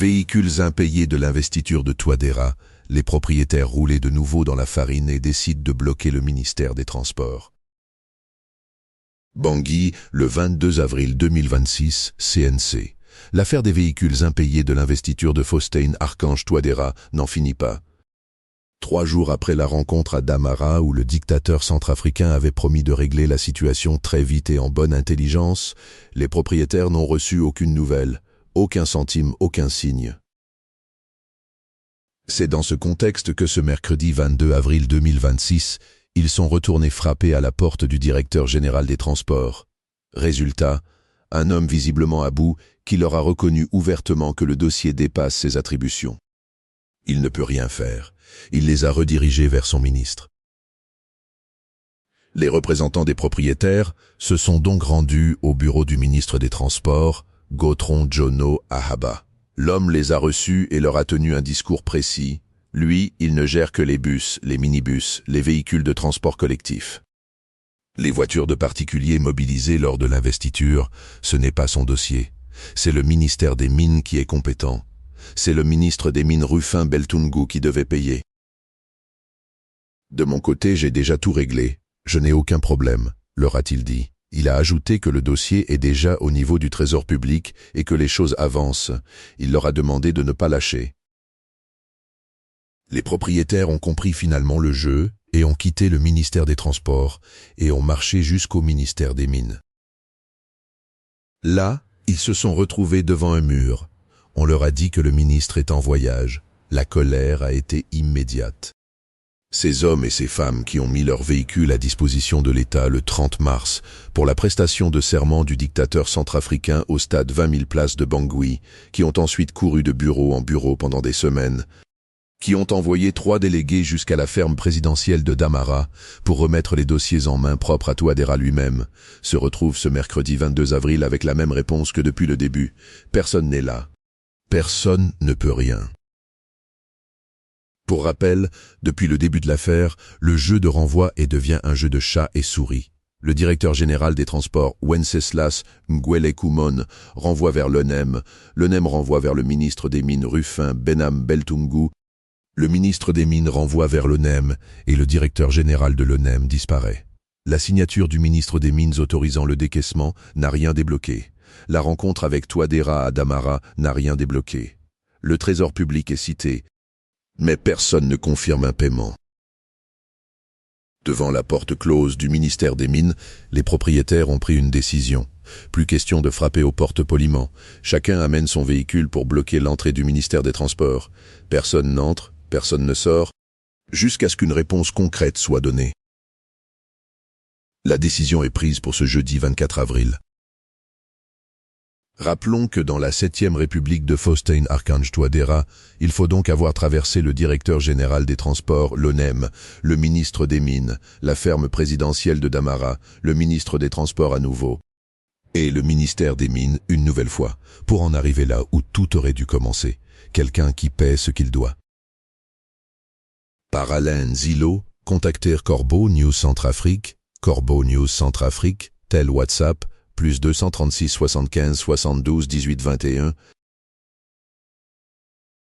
Véhicules impayés de l'investiture de Touadéra, les propriétaires roulaient de nouveau dans la farine et décident de bloquer le ministère des Transports. Bangui, le 22 avril 2026, CNC. L'affaire des véhicules impayés de l'investiture de Faustin Archange Touadéra n'en finit pas. 3 jours après la rencontre à Damara où le dictateur centrafricain avait promis de régler la situation très vite et en bonne intelligence, les propriétaires n'ont reçu aucune nouvelle, aucun centime, aucun signe. C'est dans ce contexte que ce mercredi 22 avril 2026, ils sont retournés frapper à la porte du directeur général des Transports. Résultat, un homme visiblement à bout qui leur a reconnu ouvertement que le dossier dépasse ses attributions. Il ne peut rien faire. Il les a redirigés vers son ministre. Les représentants des propriétaires se sont donc rendus au bureau du ministre des Transports, Gautron Jono Ahaba. L'homme les a reçus et leur a tenu un discours précis. Lui, il ne gère que les bus, les minibus, les véhicules de transport collectif. Les voitures de particuliers mobilisées lors de l'investiture, ce n'est pas son dossier. C'est le ministère des Mines qui est compétent. C'est le ministre des Mines Rufin Beltungu qui devait payer. De mon côté, j'ai déjà tout réglé. Je n'ai aucun problème, leur a-t-il dit. Il a ajouté que le dossier est déjà au niveau du Trésor public et que les choses avancent. Il leur a demandé de ne pas lâcher. Les propriétaires ont compris finalement le jeu et ont quitté le ministère des Transports et ont marché jusqu'au ministère des Mines. Là, ils se sont retrouvés devant un mur. On leur a dit que le ministre est en voyage. La colère a été immédiate. Ces hommes et ces femmes qui ont mis leur véhicule à disposition de l'État le 30 mars pour la prestation de serment du dictateur centrafricain au stade 20 000 places de Bangui, qui ont ensuite couru de bureau en bureau pendant des semaines, qui ont envoyé 3 délégués jusqu'à la ferme présidentielle de Damara pour remettre les dossiers en main propre à Touadéra lui-même, se retrouvent ce mercredi 22 avril avec la même réponse que depuis le début. Personne n'est là. Personne ne peut rien. Pour rappel, depuis le début de l'affaire, le jeu de renvoi devient un jeu de chat et souris. Le directeur général des Transports, Wenceslas Ngwele-Kumon, renvoie vers l'ONEM. L'ONEM renvoie vers le ministre des Mines Rufin Benam Beltungu. Le ministre des Mines renvoie vers l'ONEM et le directeur général de l'ONEM disparaît. La signature du ministre des Mines autorisant le décaissement n'a rien débloqué. La rencontre avec Touadéra à Damara n'a rien débloqué. Le Trésor public est cité, mais personne ne confirme un paiement. Devant la porte close du ministère des Mines, les propriétaires ont pris une décision. Plus question de frapper aux portes poliment. Chacun amène son véhicule pour bloquer l'entrée du ministère des Transports. Personne n'entre, personne ne sort, jusqu'à ce qu'une réponse concrète soit donnée. La décision est prise pour ce jeudi 24 avril. Rappelons que dans la 7e République de Faustin Archange Touadéra, il faut donc avoir traversé le directeur général des Transports, l'ONEM, le ministre des Mines, la ferme présidentielle de Damara, le ministre des Transports à nouveau, et le ministère des Mines une nouvelle fois, pour en arriver là où tout aurait dû commencer, quelqu'un qui paie ce qu'il doit. Par Alain Zilo, contacter Corbeau News Centrafrique, Corbeau News Centrafrique, tel WhatsApp, +236 75 72 18 21,